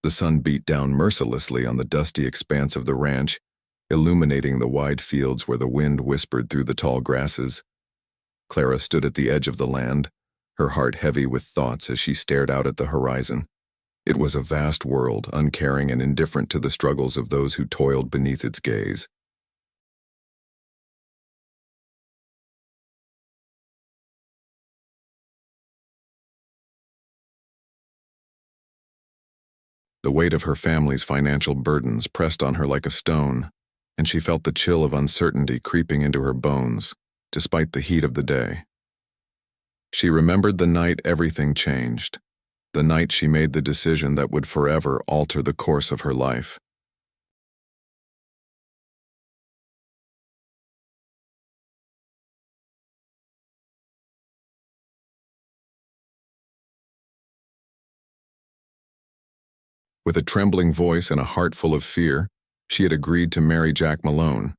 The sun beat down mercilessly on the dusty expanse of the ranch, illuminating the wide fields where the wind whispered through the tall grasses. Clara stood at the edge of the land, her heart heavy with thoughts as she stared out at the horizon. It was a vast world, uncaring and indifferent to the struggles of those who toiled beneath its gaze. The weight of her family's financial burdens pressed on her like a stone, and she felt the chill of uncertainty creeping into her bones, despite the heat of the day. She remembered the night everything changed, the night she made the decision that would forever alter the course of her life. With a trembling voice and a heart full of fear, she had agreed to marry Jack Malone,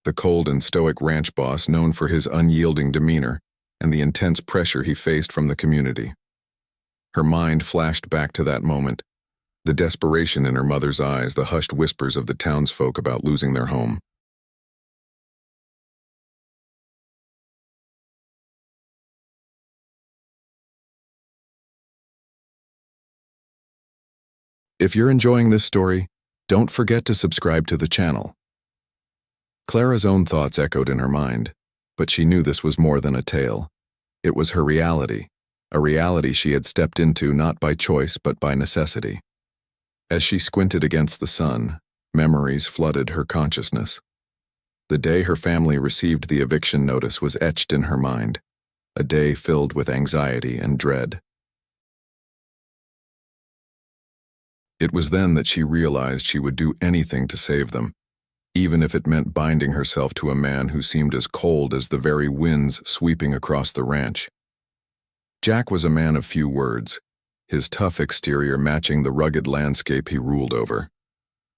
the cold and stoic ranch boss known for his unyielding demeanor and the intense pressure he faced from the community. Her mind flashed back to that moment, the desperation in her mother's eyes, the hushed whispers of the townsfolk about losing their home. If you're enjoying this story, don't forget to subscribe to the channel. Clara's own thoughts echoed in her mind, but she knew this was more than a tale. It was her reality, a reality she had stepped into not by choice but by necessity. As she squinted against the sun, memories flooded her consciousness. The day her family received the eviction notice was etched in her mind, a day filled with anxiety and dread. It was then that she realized she would do anything to save them, even if it meant binding herself to a man who seemed as cold as the very winds sweeping across the ranch. Jack was a man of few words, his tough exterior matching the rugged landscape he ruled over.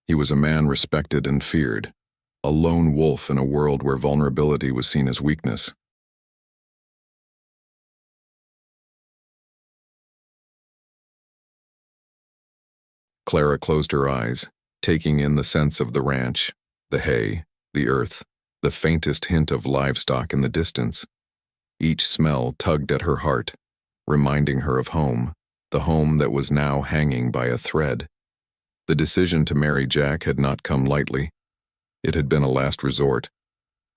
He was a man respected and feared, a lone wolf in a world where vulnerability was seen as weakness. Clara closed her eyes, taking in the scents of the ranch, the hay, the earth, the faintest hint of livestock in the distance. Each smell tugged at her heart, reminding her of home, the home that was now hanging by a thread. The decision to marry Jack had not come lightly. It had been a last resort,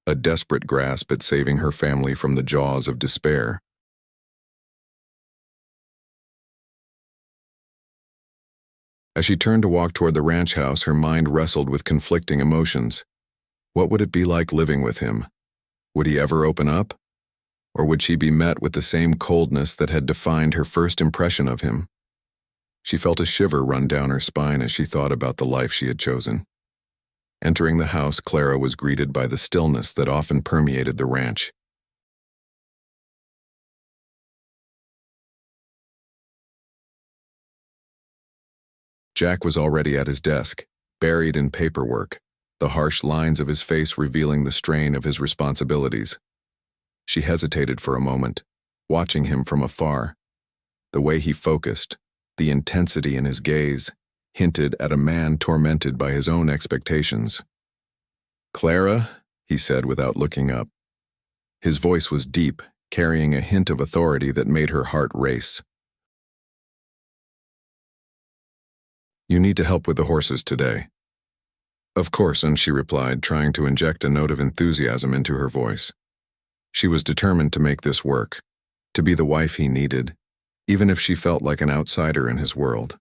a desperate grasp at saving her family from the jaws of despair. As she turned to walk toward the ranch house, her mind wrestled with conflicting emotions. What would it be like living with him? Would he ever open up? Or would she be met with the same coldness that had defined her first impression of him? She felt a shiver run down her spine as she thought about the life she had chosen. Entering the house, Clara was greeted by the stillness that often permeated the ranch. Jack was already at his desk, buried in paperwork, the harsh lines of his face revealing the strain of his responsibilities. She hesitated for a moment, watching him from afar. The way he focused, the intensity in his gaze, hinted at a man tormented by his own expectations. "Clara," he said without looking up. His voice was deep, carrying a hint of authority that made her heart race. "You need to help with the horses today." "Of course," and she replied, trying to inject a note of enthusiasm into her voice. She was determined to make this work, to be the wife he needed, even if she felt like an outsider in his world.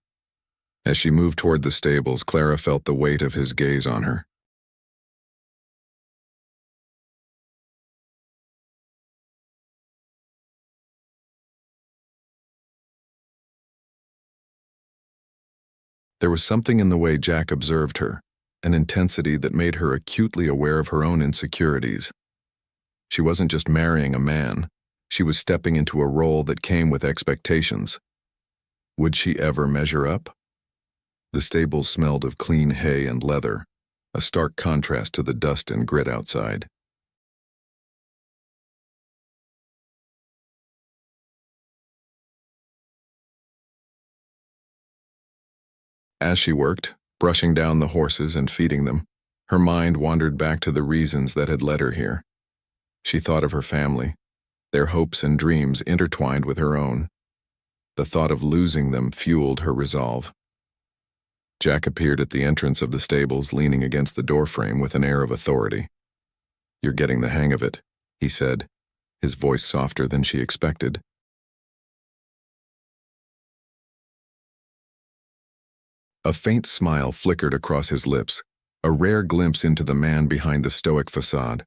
As she moved toward the stables, Clara felt the weight of his gaze on her. There was something in the way Jack observed her, an intensity that made her acutely aware of her own insecurities. She wasn't just marrying a man, she was stepping into a role that came with expectations. Would she ever measure up? The stables smelled of clean hay and leather, a stark contrast to the dust and grit outside. As she worked, brushing down the horses and feeding them, her mind wandered back to the reasons that had led her here. She thought of her family, their hopes and dreams intertwined with her own. The thought of losing them fueled her resolve. Jack appeared at the entrance of the stables, leaning against the doorframe with an air of authority. "You're getting the hang of it," he said, his voice softer than she expected. A faint smile flickered across his lips, a rare glimpse into the man behind the stoic facade.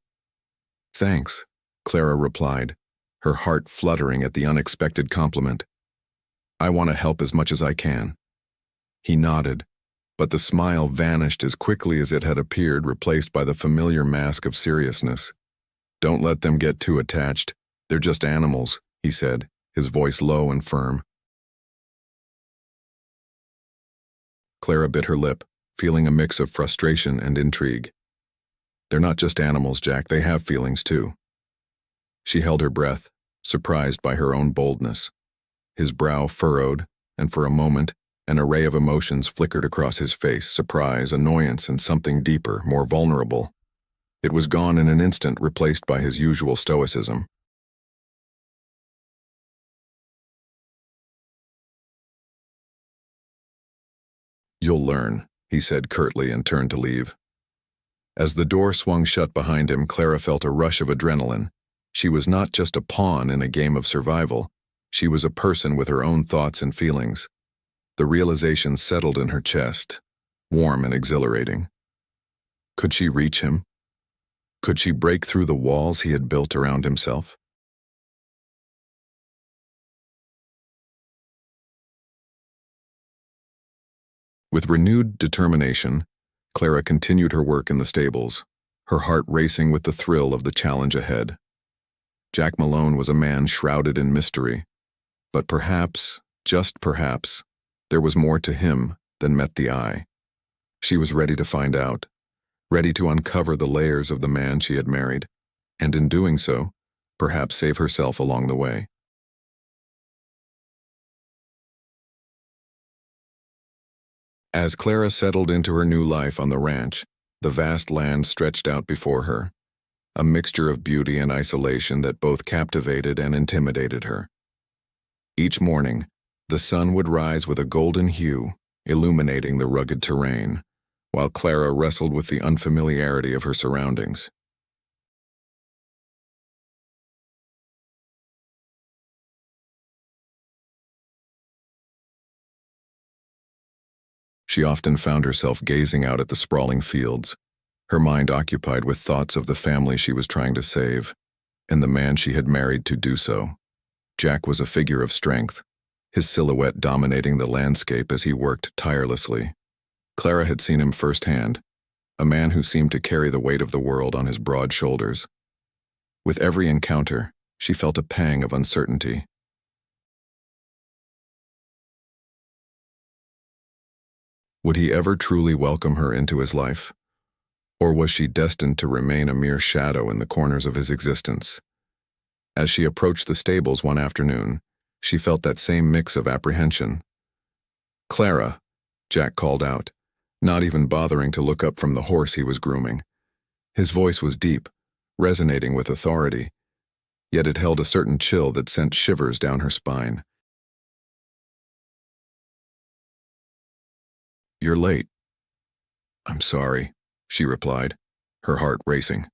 "Thanks," Clara replied, her heart fluttering at the unexpected compliment. "I want to help as much as I can." He nodded, but the smile vanished as quickly as it had appeared, replaced by the familiar mask of seriousness. "Don't let them get too attached. They're just animals," he said, his voice low and firm. Clara bit her lip, feeling a mix of frustration and intrigue. "They're not just animals, Jack. They have feelings, too." She held her breath, surprised by her own boldness. His brow furrowed, and for a moment, an array of emotions flickered across his face: surprise, annoyance, and something deeper, more vulnerable. It was gone in an instant, replaced by his usual stoicism. "You'll learn," he said curtly and turned to leave. As the door swung shut behind him, Clara felt a rush of adrenaline. She was not just a pawn in a game of survival. She was a person with her own thoughts and feelings. The realization settled in her chest, warm and exhilarating. Could she reach him? Could she break through the walls he had built around himself? With renewed determination, Clara continued her work in the stables, her heart racing with the thrill of the challenge ahead. Jack Malone was a man shrouded in mystery, but perhaps, just perhaps, there was more to him than met the eye. She was ready to find out, ready to uncover the layers of the man she had married, and in doing so, perhaps save herself along the way. As Clara settled into her new life on the ranch, the vast land stretched out before her, a mixture of beauty and isolation that both captivated and intimidated her. Each morning, the sun would rise with a golden hue, illuminating the rugged terrain, while Clara wrestled with the unfamiliarity of her surroundings. She often found herself gazing out at the sprawling fields, her mind occupied with thoughts of the family she was trying to save, and the man she had married to do so. Jack was a figure of strength, his silhouette dominating the landscape as he worked tirelessly. Clara had seen him firsthand, a man who seemed to carry the weight of the world on his broad shoulders. With every encounter, she felt a pang of uncertainty. Would he ever truly welcome her into his life? Or was she destined to remain a mere shadow in the corners of his existence? As she approached the stables one afternoon, she felt that same mix of apprehension. "Clara," Jack called out, not even bothering to look up from the horse he was grooming. His voice was deep, resonating with authority, yet it held a certain chill that sent shivers down her spine. "You're late." "I'm sorry," she replied, her heart racing.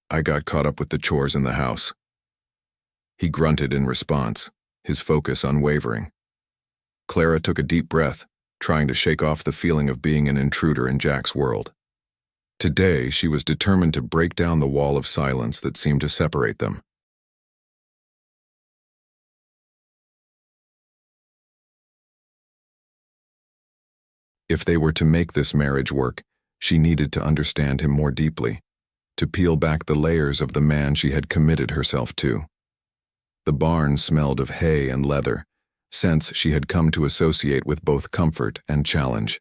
"I got caught up with the chores in the house." He grunted in response, his focus unwavering. Clara took a deep breath, trying to shake off the feeling of being an intruder in Jack's world. Today, she was determined to break down the wall of silence that seemed to separate them. If they were to make this marriage work, she needed to understand him more deeply, to peel back the layers of the man she had committed herself to. The barn smelled of hay and leather, scents she had come to associate with both comfort and challenge.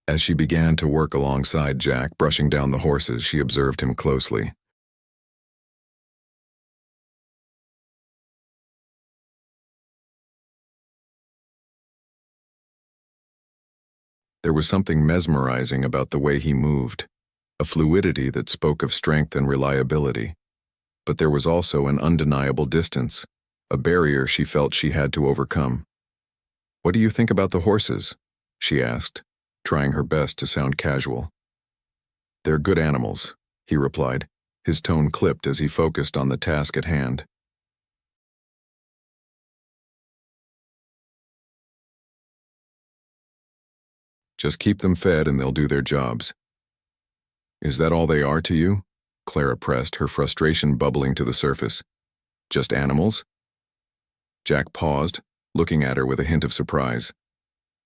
As she began to work alongside Jack, brushing down the horses, she observed him closely. There was something mesmerizing about the way he moved, a fluidity that spoke of strength and reliability. But there was also an undeniable distance, a barrier she felt she had to overcome. "What do you think about the horses?" she asked, trying her best to sound casual. "They're good animals," he replied, his tone clipped as he focused on the task at hand. "Just keep them fed and they'll do their jobs." "Is that all they are to you?" Clara pressed, her frustration bubbling to the surface. "Just animals?" Jack paused, looking at her with a hint of surprise.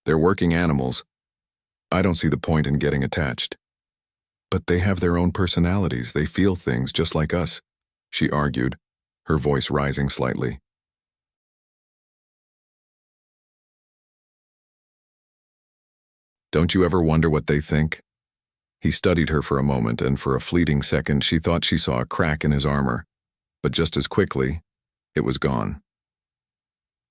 "They're working animals. I don't see the point in getting attached." "But they have their own personalities, they feel things just like us," she argued, her voice rising slightly. "Don't you ever wonder what they think?" He studied her for a moment, and for a fleeting second she thought she saw a crack in his armor, but just as quickly, it was gone.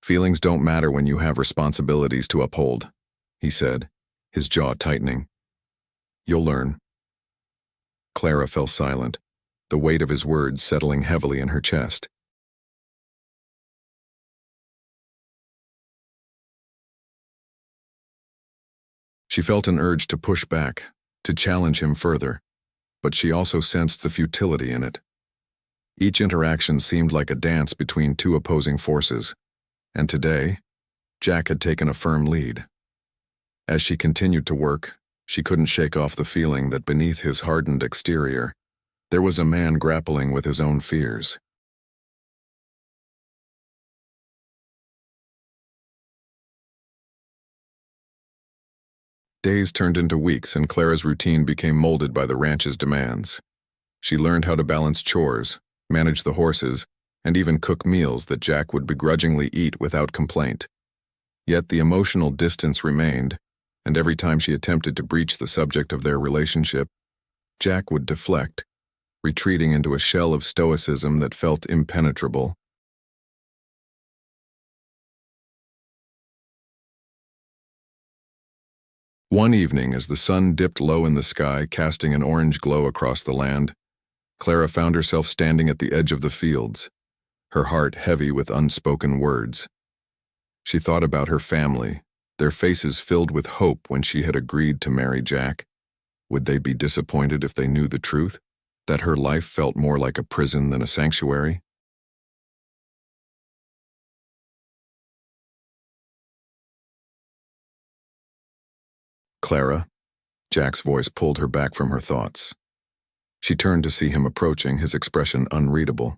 "Feelings don't matter when you have responsibilities to uphold," he said, his jaw tightening. "You'll learn." Clara fell silent, the weight of his words settling heavily in her chest. She felt an urge to push back, to challenge him further, but she also sensed the futility in it. Each interaction seemed like a dance between two opposing forces, and today, Jack had taken a firm lead. As she continued to work, she couldn't shake off the feeling that beneath his hardened exterior, there was a man grappling with his own fears. Days turned into weeks, and Clara's routine became molded by the ranch's demands. She learned how to balance chores, manage the horses, and even cook meals that Jack would begrudgingly eat without complaint. Yet the emotional distance remained, and every time she attempted to breach the subject of their relationship, Jack would deflect, retreating into a shell of stoicism that felt impenetrable. One evening, as the sun dipped low in the sky, casting an orange glow across the land, Clara found herself standing at the edge of the fields, her heart heavy with unspoken words. She thought about her family, their faces filled with hope when she had agreed to marry Jack. Would they be disappointed if they knew the truth, that her life felt more like a prison than a sanctuary? "Clara," Jack's voice pulled her back from her thoughts. She turned to see him approaching, his expression unreadable.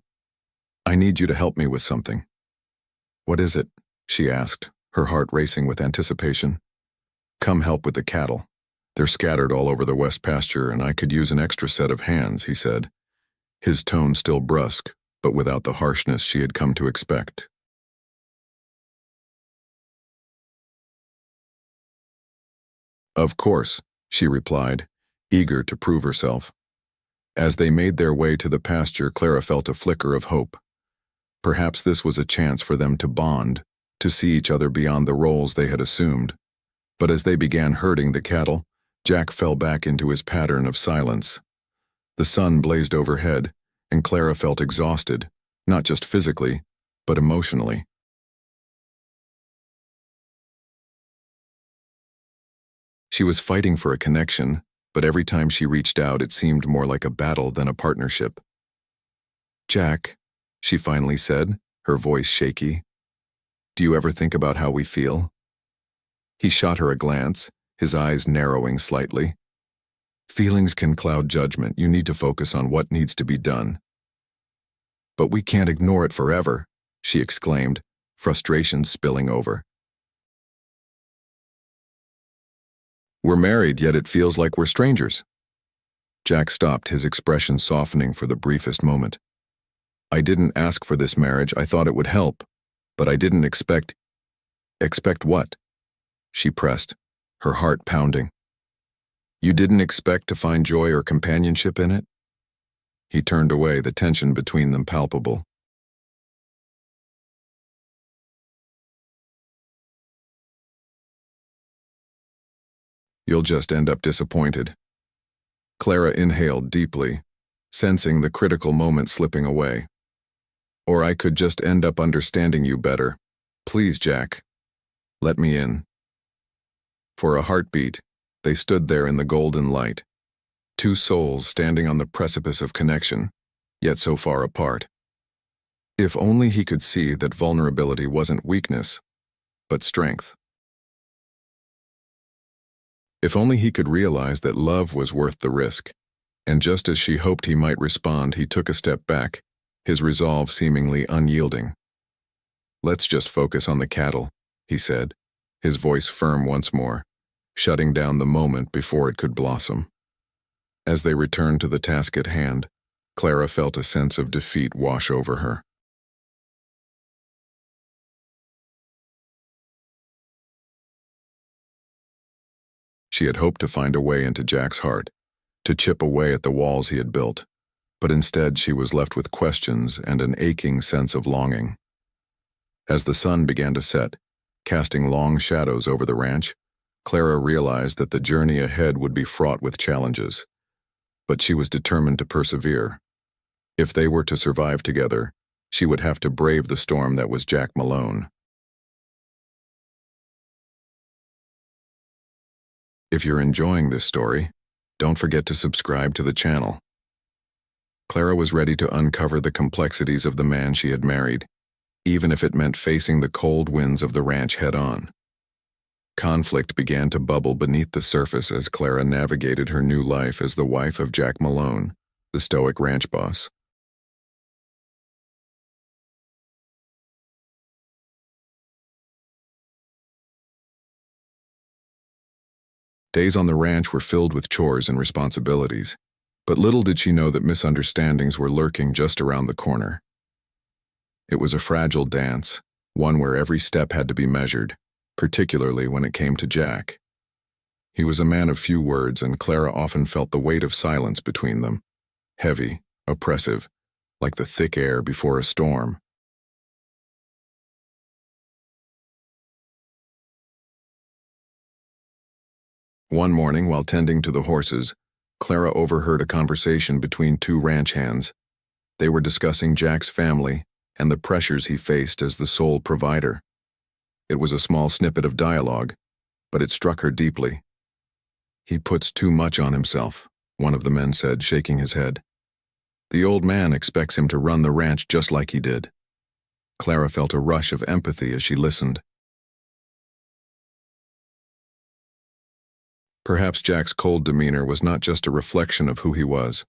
"I need you to help me with something." "What is it?" she asked, her heart racing with anticipation. "Come help with the cattle. They're scattered all over the west pasture, and I could use an extra set of hands," he said, his tone still brusque, but without the harshness she had come to expect. "Of course," she replied, eager to prove herself. As they made their way to the pasture, Clara felt a flicker of hope. Perhaps this was a chance for them to bond, to see each other beyond the roles they had assumed. But as they began herding the cattle, Jack fell back into his pattern of silence. The sun blazed overhead, and Clara felt exhausted, not just physically, but emotionally. She was fighting for a connection, but every time she reached out it seemed more like a battle than a partnership. "Jack," she finally said, her voice shaky, "do you ever think about how we feel?" He shot her a glance, his eyes narrowing slightly. "Feelings can cloud judgment. You need to focus on what needs to be done." "But we can't ignore it forever," she exclaimed, frustration spilling over. "We're married, yet it feels like we're strangers." Jack stopped, his expression softening for the briefest moment. "I didn't ask for this marriage. I thought it would help, but I didn't expect—" "Expect what?" she pressed, her heart pounding. "You didn't expect to find joy or companionship in it?" He turned away, the tension between them palpable. You'll just end up disappointed. Clara inhaled deeply, sensing the critical moment slipping away. Or I could just end up understanding you better. Please, Jack. Let me in. For a heartbeat, they stood there in the golden light. Two souls standing on the precipice of connection, yet so far apart. If only he could see that vulnerability wasn't weakness, but strength. If only he could realize that love was worth the risk. And just as she hoped he might respond, he took a step back, his resolve seemingly unyielding. Let's just focus on the cattle, he said, his voice firm once more, shutting down the moment before it could blossom. As they returned to the task at hand, Clara felt a sense of defeat wash over her. She had hoped to find a way into Jack's heart, to chip away at the walls he had built, but instead she was left with questions and an aching sense of longing. As the sun began to set, casting long shadows over the ranch, Clara realized that the journey ahead would be fraught with challenges. But she was determined to persevere. If they were to survive together, she would have to brave the storm that was Jack Malone. If you're enjoying this story, don't forget to subscribe to the channel. Clara was ready to uncover the complexities of the man she had married, even if it meant facing the cold winds of the ranch head-on. Conflict began to bubble beneath the surface as Clara navigated her new life as the wife of Jack Malone, the stoic ranch boss. Days on the ranch were filled with chores and responsibilities, but little did she know that misunderstandings were lurking just around the corner. It was a fragile dance, one where every step had to be measured, particularly when it came to Jack. He was a man of few words, and Clara often felt the weight of silence between them, heavy, oppressive, like the thick air before a storm. One morning, while tending to the horses, Clara overheard a conversation between two ranch hands. They were discussing Jack's family and the pressures he faced as the sole provider. It was a small snippet of dialogue, but it struck her deeply. "He puts too much on himself," one of the men said, shaking his head. "The old man expects him to run the ranch just like he did." Clara felt a rush of empathy as she listened. Perhaps Jack's cold demeanor was not just a reflection of who he was,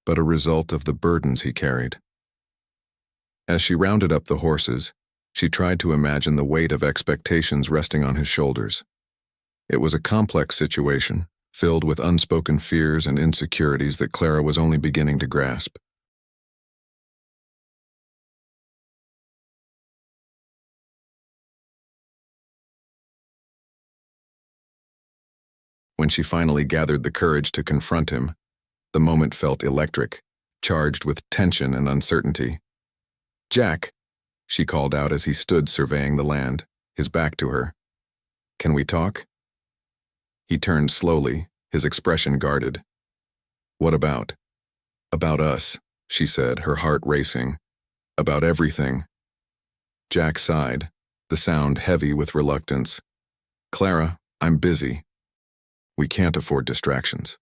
but a result of the burdens he carried. As she rounded up the horses, she tried to imagine the weight of expectations resting on his shoulders. It was a complex situation, filled with unspoken fears and insecurities that Clara was only beginning to grasp. When she finally gathered the courage to confront him, the moment felt electric, charged with tension and uncertainty. "Jack," she called out as he stood surveying the land, his back to her. "Can we talk?" He turned slowly, his expression guarded. "What about?" "About us," she said, her heart racing. "About everything." Jack sighed, the sound heavy with reluctance. "Clara, I'm busy. We can't afford distractions."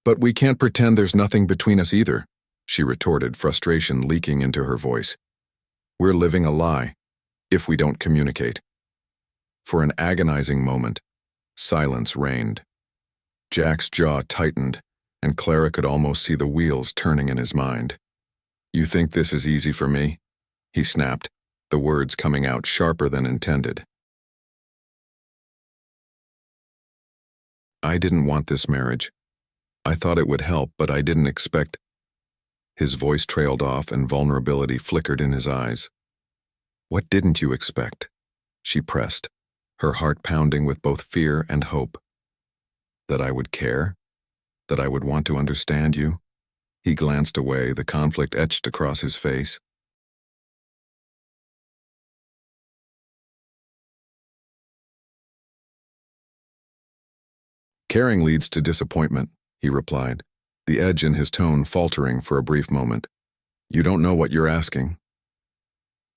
"But we can't pretend there's nothing between us either," she retorted, frustration leaking into her voice. "We're living a lie, if we don't communicate." For an agonizing moment, silence reigned. Jack's jaw tightened, and Clara could almost see the wheels turning in his mind. "You think this is easy for me?" he snapped, the words coming out sharper than intended. "I didn't want this marriage. I thought it would help, but I didn't expect—" His voice trailed off and vulnerability flickered in his eyes. "What didn't you expect?" she pressed, her heart pounding with both fear and hope. "That I would care? That I would want to understand you?" He glanced away, the conflict etched across his face. Caring leads to disappointment, he replied, the edge in his tone faltering for a brief moment. You don't know what you're asking.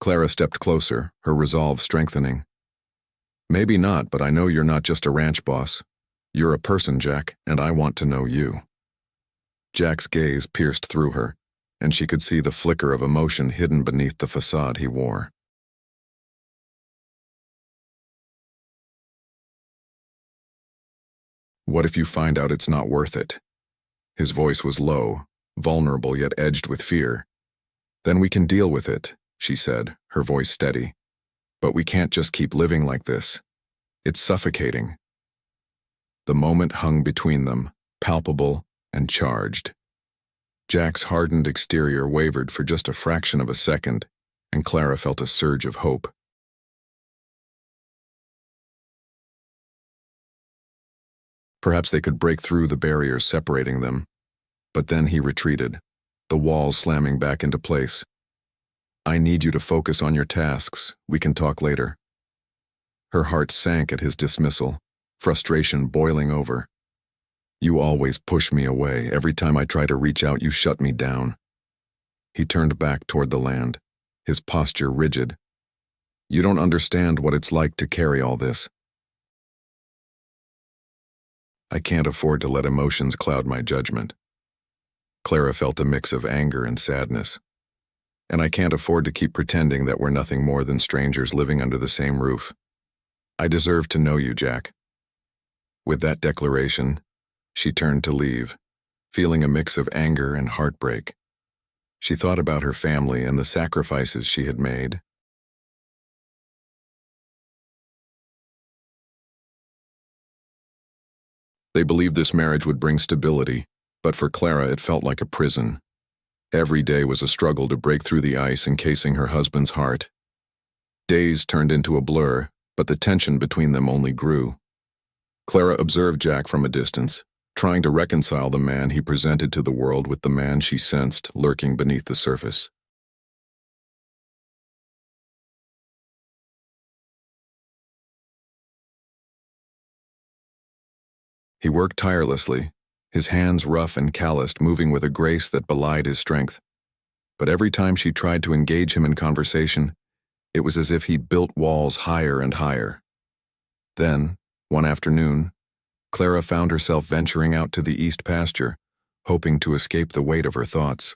Clara stepped closer, her resolve strengthening. Maybe not, but I know you're not just a ranch boss. You're a person, Jack, and I want to know you. Jack's gaze pierced through her, and she could see the flicker of emotion hidden beneath the facade he wore. What if you find out it's not worth it? His voice was low, vulnerable yet edged with fear. Then we can deal with it, she said, her voice steady. But we can't just keep living like this. It's suffocating. The moment hung between them, palpable and charged. Jack's hardened exterior wavered for just a fraction of a second, and Clara felt a surge of hope. Perhaps they could break through the barriers separating them. But then he retreated, the walls slamming back into place. I need you to focus on your tasks. We can talk later. Her heart sank at his dismissal, frustration boiling over. You always push me away. Every time I try to reach out, you shut me down. He turned back toward the land, his posture rigid. You don't understand what it's like to carry all this. I can't afford to let emotions cloud my judgment. Clara felt a mix of anger and sadness. And I can't afford to keep pretending that we're nothing more than strangers living under the same roof. I deserve to know you, Jack. With that declaration, she turned to leave, feeling a mix of anger and heartbreak. She thought about her family and the sacrifices she had made. They believed this marriage would bring stability, but for Clara it felt like a prison. Every day was a struggle to break through the ice encasing her husband's heart. Days turned into a blur, but the tension between them only grew. Clara observed Jack from a distance, trying to reconcile the man he presented to the world with the man she sensed lurking beneath the surface. He worked tirelessly, his hands rough and calloused, moving with a grace that belied his strength. But every time she tried to engage him in conversation, it was as if he built walls higher and higher. Then, one afternoon, Clara found herself venturing out to the east pasture, hoping to escape the weight of her thoughts.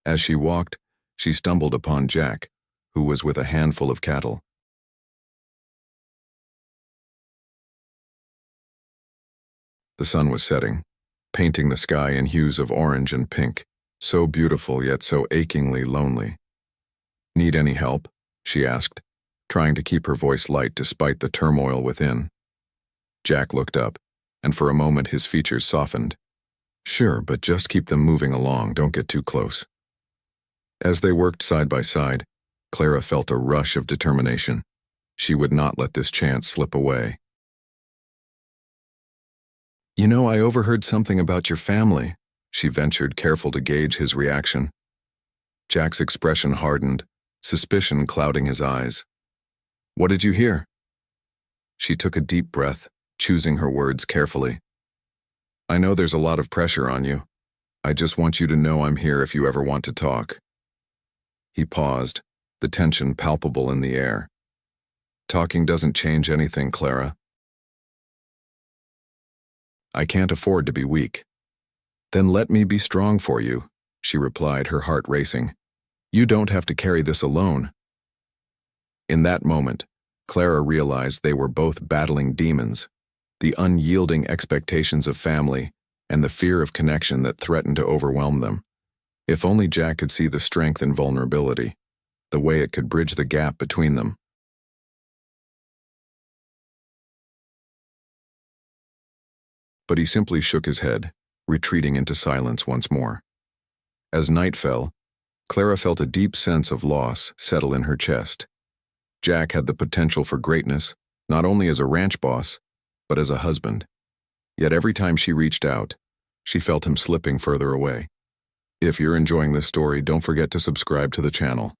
As she walked, she stumbled upon Jack, who was with a handful of cattle. The sun was setting, painting the sky in hues of orange and pink, so beautiful yet so achingly lonely. Need any help? She asked, trying to keep her voice light despite the turmoil within. Jack looked up, and for a moment his features softened. Sure, but just keep them moving along, don't get too close. As they worked side by side, Clara felt a rush of determination. She would not let this chance slip away. You know, I overheard something about your family, she ventured, careful to gauge his reaction. Jack's expression hardened, suspicion clouding his eyes. What did you hear? She took a deep breath, choosing her words carefully. I know there's a lot of pressure on you. I just want you to know I'm here if you ever want to talk. He paused, the tension palpable in the air. Talking doesn't change anything, Clara. I can't afford to be weak. Then let me be strong for you, she replied, her heart racing. You don't have to carry this alone. In that moment, Clara realized they were both battling demons, the unyielding expectations of family and the fear of connection that threatened to overwhelm them. If only Jack could see the strength and vulnerability, the way it could bridge the gap between them. But he simply shook his head, retreating into silence once more. As night fell, Clara felt a deep sense of loss settle in her chest. Jack had the potential for greatness, not only as a ranch boss, but as a husband. Yet every time she reached out, she felt him slipping further away. If you're enjoying this story, don't forget to subscribe to the channel.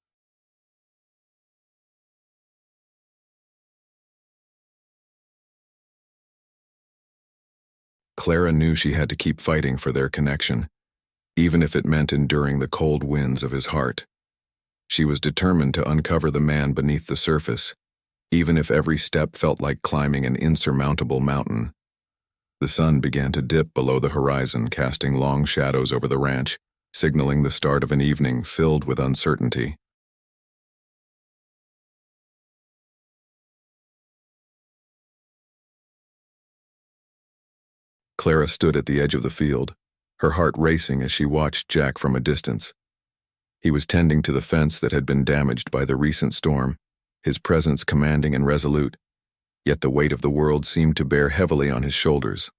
Clara knew she had to keep fighting for their connection, even if it meant enduring the cold winds of his heart. She was determined to uncover the man beneath the surface, even if every step felt like climbing an insurmountable mountain. The sun began to dip below the horizon, casting long shadows over the ranch, signaling the start of an evening filled with uncertainty. Clara stood at the edge of the field, her heart racing as she watched Jack from a distance. He was tending to the fence that had been damaged by the recent storm, his presence commanding and resolute, yet the weight of the world seemed to bear heavily on his shoulders.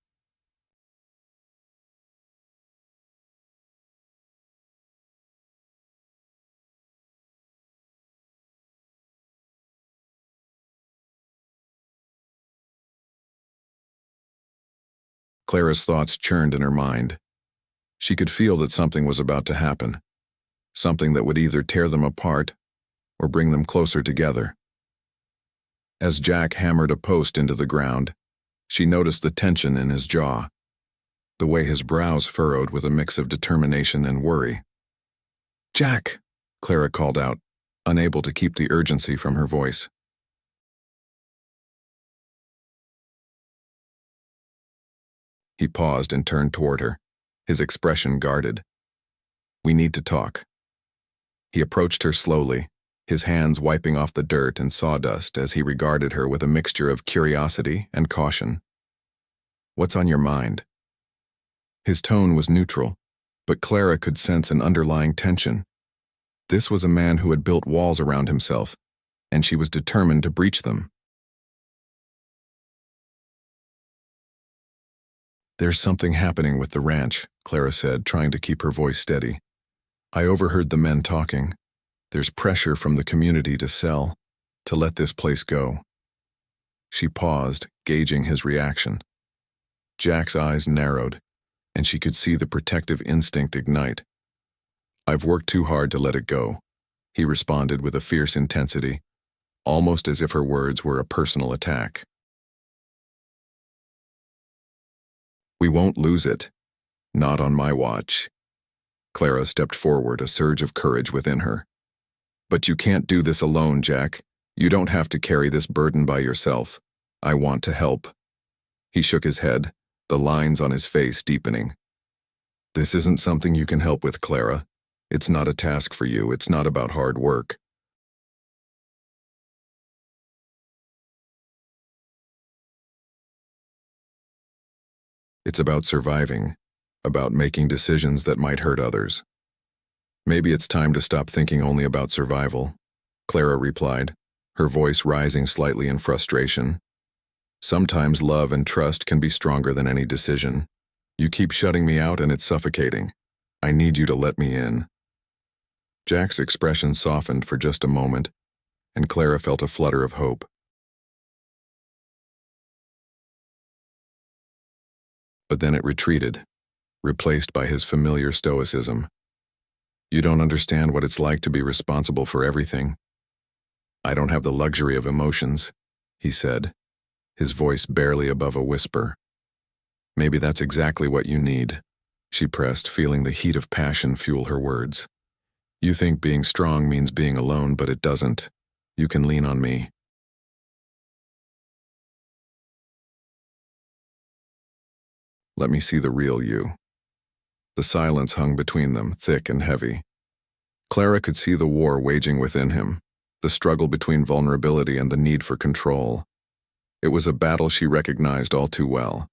Clara's thoughts churned in her mind. She could feel that something was about to happen, something that would either tear them apart or bring them closer together. As Jack hammered a post into the ground, she noticed the tension in his jaw, the way his brows furrowed with a mix of determination and worry. "Jack!" Clara called out, unable to keep the urgency from her voice. He paused and turned toward her, his expression guarded. "We need to talk." He approached her slowly, his hands wiping off the dirt and sawdust as he regarded her with a mixture of curiosity and caution. "What's on your mind?" His tone was neutral, but Clara could sense an underlying tension. This was a man who had built walls around himself, and she was determined to breach them. "There's something happening with the ranch," Clara said, trying to keep her voice steady. "I overheard the men talking. There's pressure from the community to sell, to let this place go." She paused, gauging his reaction. Jack's eyes narrowed, and she could see the protective instinct ignite. "I've worked too hard to let it go," he responded with a fierce intensity, almost as if her words were a personal attack. "We won't lose it. Not on my watch." Clara stepped forward, a surge of courage within her. "But you can't do this alone, Jack. You don't have to carry this burden by yourself. I want to help." He shook his head, the lines on his face deepening. "This isn't something you can help with, Clara. It's not a task for you. It's not about hard work." "It's about surviving, about making decisions that might hurt others." "Maybe it's time to stop thinking only about survival," Clara replied, her voice rising slightly in frustration. "Sometimes love and trust can be stronger than any decision. You keep shutting me out and it's suffocating. I need you to let me in." Jack's expression softened for just a moment, and Clara felt a flutter of hope. But then it retreated, replaced by his familiar stoicism. "You don't understand what it's like to be responsible for everything. I don't have the luxury of emotions," he said, his voice barely above a whisper. "Maybe that's exactly what you need," she pressed, feeling the heat of passion fuel her words. "You think being strong means being alone, but it doesn't. You can lean on me." "Let me see the real you." The silence hung between them, thick and heavy. Clara could see the war waging within him, the struggle between vulnerability and the need for control. It was a battle she recognized all too well.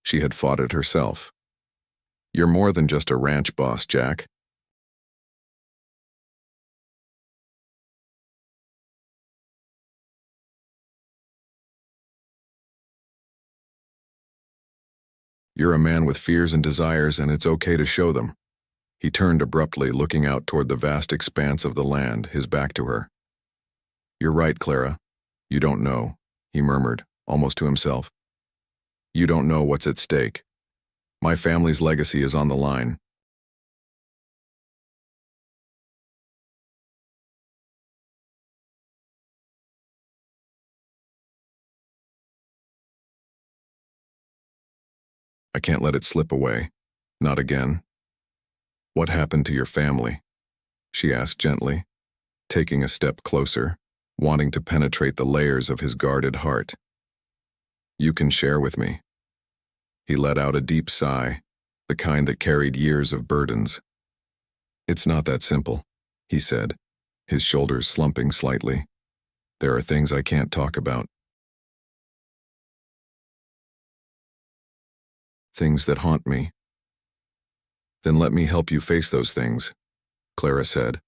She had fought it herself. "You're more than just a ranch boss, Jack." "You're a man with fears and desires, and it's okay to show them." He turned abruptly, looking out toward the vast expanse of the land, his back to her. "You're right, Clara. You don't know," he murmured, almost to himself. "You don't know what's at stake. My family's legacy is on the line." I can't let it slip away. Not again. What happened to your family? She asked gently, taking a step closer, wanting to penetrate the layers of his guarded heart. You can share with me. He let out a deep sigh, the kind that carried years of burdens. It's not that simple, he said, his shoulders slumping slightly. There are things I can't talk about. Things that haunt me. Then let me help you face those things, Clara said,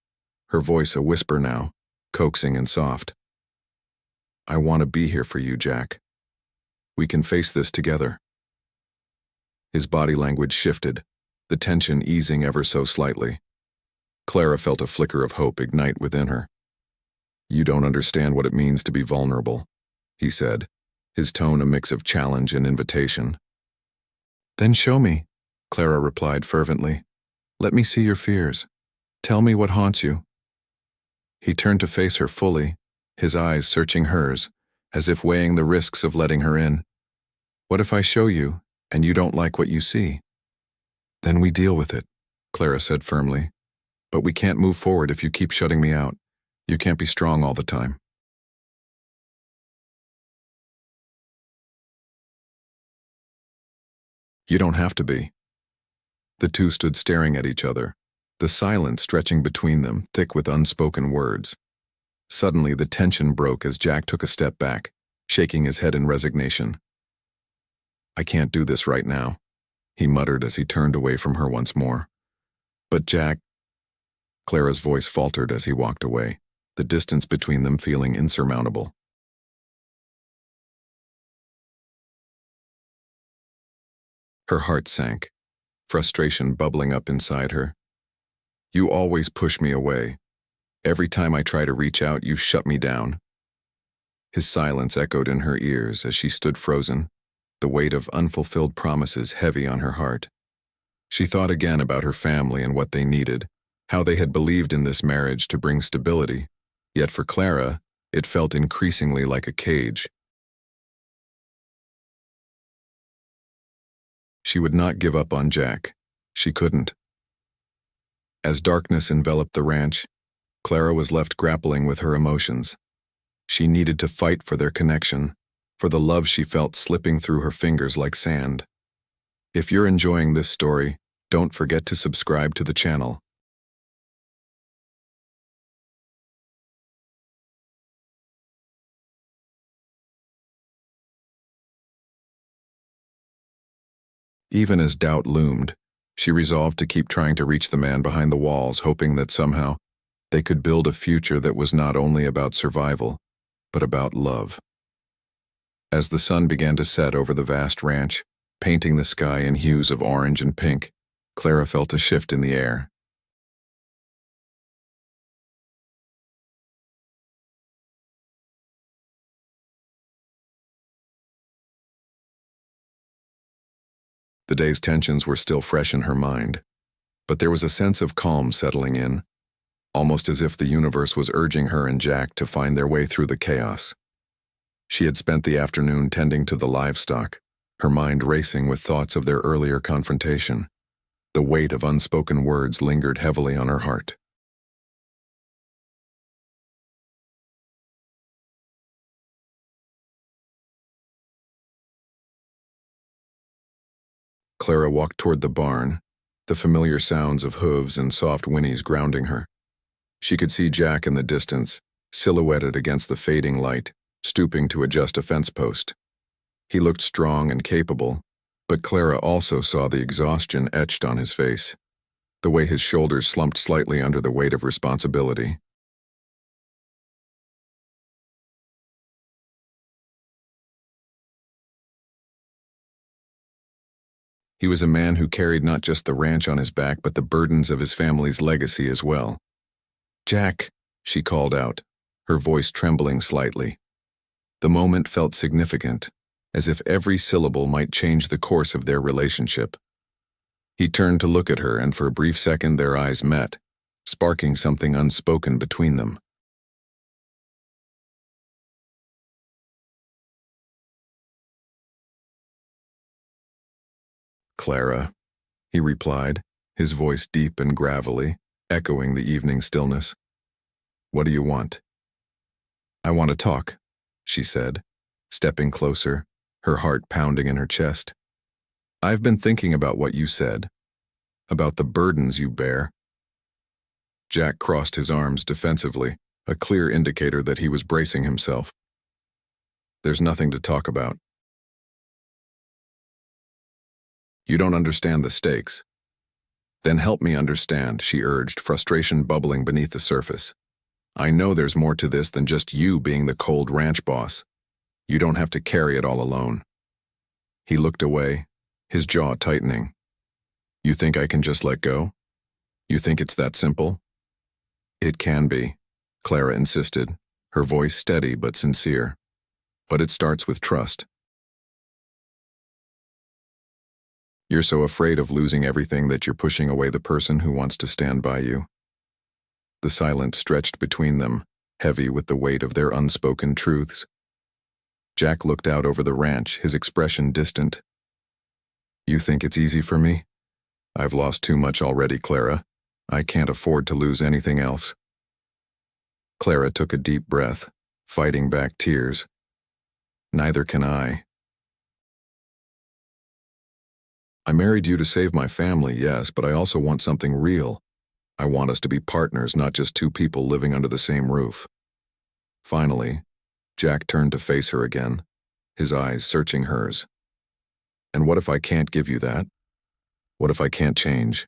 her voice a whisper now, coaxing and soft. I want to be here for you, Jack. We can face this together. His body language shifted, the tension easing ever so slightly. Clara felt a flicker of hope ignite within her. You don't understand what it means to be vulnerable, he said, his tone a mix of challenge and invitation. Then show me, Clara replied fervently. Let me see your fears. Tell me what haunts you. He turned to face her fully, his eyes searching hers, as if weighing the risks of letting her in. What if I show you, and you don't like what you see? Then we deal with it, Clara said firmly. But we can't move forward if you keep shutting me out. You can't be strong all the time. You don't have to be. The two stood staring at each other, the silence stretching between them, thick with unspoken words. Suddenly, the tension broke as Jack took a step back, shaking his head in resignation. I can't do this right now, he muttered as he turned away from her once more. But Jack... Clara's voice faltered as he walked away, the distance between them feeling insurmountable. Her heart sank, frustration bubbling up inside her. You always push me away. Every time I try to reach out, you shut me down. His silence echoed in her ears as she stood frozen, the weight of unfulfilled promises heavy on her heart. She thought again about her family and what they needed, how they had believed in this marriage to bring stability, yet for Clara, it felt increasingly like a cage. She would not give up on Jack. She couldn't. As darkness enveloped the ranch, Clara was left grappling with her emotions. She needed to fight for their connection, for the love she felt slipping through her fingers like sand. If you're enjoying this story, don't forget to subscribe to the channel. Even as doubt loomed, she resolved to keep trying to reach the man behind the walls, hoping that somehow they could build a future that was not only about survival, but about love. As the sun began to set over the vast ranch, painting the sky in hues of orange and pink, Clara felt a shift in the air. The day's tensions were still fresh in her mind, but there was a sense of calm settling in, almost as if the universe was urging her and Jack to find their way through the chaos. She had spent the afternoon tending to the livestock, her mind racing with thoughts of their earlier confrontation. The weight of unspoken words lingered heavily on her heart. Clara walked toward the barn, the familiar sounds of hooves and soft whinnies grounding her. She could see Jack in the distance, silhouetted against the fading light, stooping to adjust a fence post. He looked strong and capable, but Clara also saw the exhaustion etched on his face, the way his shoulders slumped slightly under the weight of responsibility. He was a man who carried not just the ranch on his back, but the burdens of his family's legacy as well. Jack, she called out, her voice trembling slightly. The moment felt significant, as if every syllable might change the course of their relationship. He turned to look at her, and for a brief second their eyes met, sparking something unspoken between them. Clara, he replied, his voice deep and gravelly, echoing the evening stillness. What do you want? I want to talk, she said, stepping closer, her heart pounding in her chest. I've been thinking about what you said, about the burdens you bear. Jack crossed his arms defensively, a clear indicator that he was bracing himself. There's nothing to talk about. You don't understand the stakes. Then help me understand, she urged, frustration bubbling beneath the surface. I know there's more to this than just you being the cold ranch boss. You don't have to carry it all alone. He looked away, his jaw tightening. You think I can just let go? You think it's that simple? It can be, Clara insisted, her voice steady but sincere. But it starts with trust. You're so afraid of losing everything that you're pushing away the person who wants to stand by you. The silence stretched between them, heavy with the weight of their unspoken truths. Jack looked out over the ranch, his expression distant. You think it's easy for me? I've lost too much already, Clara. I can't afford to lose anything else. Clara took a deep breath, fighting back tears. Neither can I. I married you to save my family, yes, but I also want something real. I want us to be partners, not just two people living under the same roof. Finally, Jack turned to face her again, his eyes searching hers. And what if I can't give you that? What if I can't change?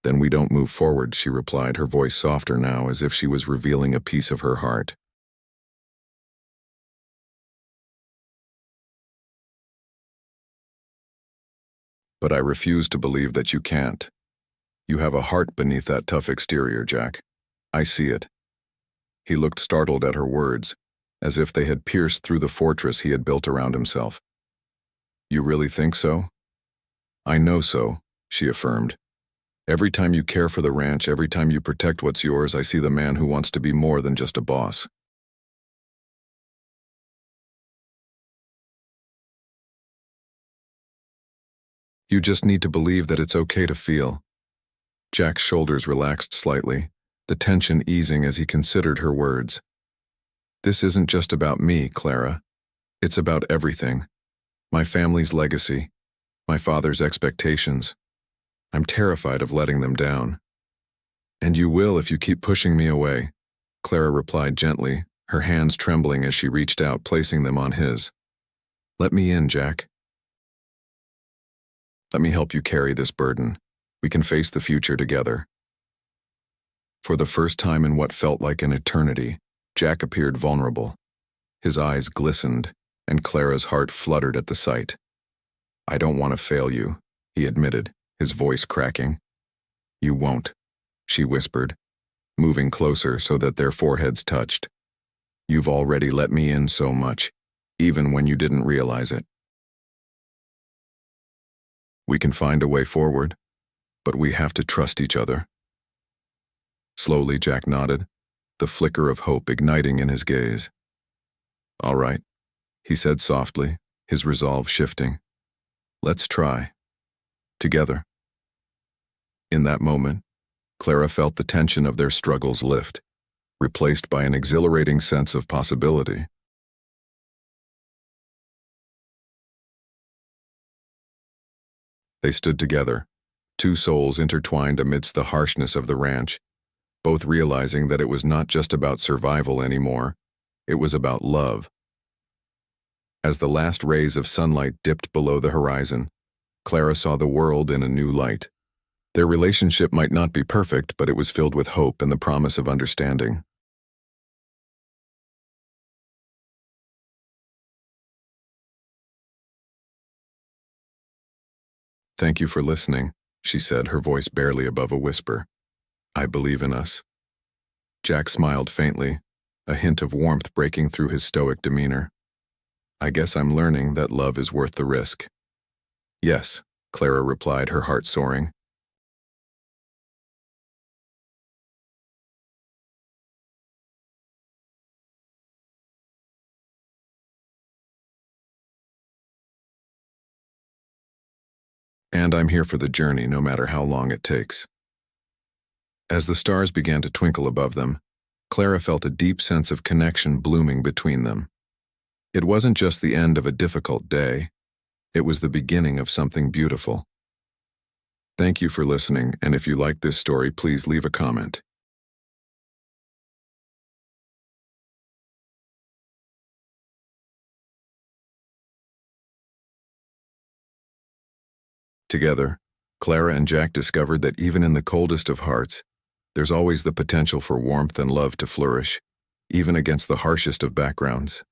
Then we don't move forward, she replied, her voice softer now, as if she was revealing a piece of her heart. But I refuse to believe that you can't. You have a heart beneath that tough exterior, Jack. I see it. He looked startled at her words, as if they had pierced through the fortress he had built around himself. You really think so? I know so, she affirmed. Every time you care for the ranch, every time you protect what's yours, I see the man who wants to be more than just a boss. You just need to believe that it's okay to feel. Jack's shoulders relaxed slightly, the tension easing as he considered her words. This isn't just about me, Clara. It's about everything. My family's legacy, my father's expectations. I'm terrified of letting them down. And you will if you keep pushing me away, Clara replied gently, her hands trembling as she reached out, placing them on his. Let me in, Jack. Let me help you carry this burden. We can face the future together. For the first time in what felt like an eternity, Jack appeared vulnerable. His eyes glistened, and Clara's heart fluttered at the sight. I don't want to fail you, he admitted, his voice cracking. You won't, she whispered, moving closer so that their foreheads touched. You've already let me in so much, even when you didn't realize it. We can find a way forward, but we have to trust each other. Slowly, Jack nodded, the flicker of hope igniting in his gaze. All right, he said softly, his resolve shifting. Let's try. Together. In that moment, Clara felt the tension of their struggles lift, replaced by an exhilarating sense of possibility. They stood together, two souls intertwined amidst the harshness of the ranch, both realizing that it was not just about survival anymore, it was about love. As the last rays of sunlight dipped below the horizon, Clara saw the world in a new light. Their relationship might not be perfect, but it was filled with hope and the promise of understanding. Thank you for listening, she said, her voice barely above a whisper. I believe in us. Jack smiled faintly, a hint of warmth breaking through his stoic demeanor. I guess I'm learning that love is worth the risk. Yes, Clara replied, her heart soaring. And I'm here for the journey, no matter how long it takes. As the stars began to twinkle above them, Clara felt a deep sense of connection blooming between them. It wasn't just the end of a difficult day, it was the beginning of something beautiful. Thank you for listening, and if you liked this story, please leave a comment. Together, Clara and Jack discovered that even in the coldest of hearts, there's always the potential for warmth and love to flourish, even against the harshest of backgrounds.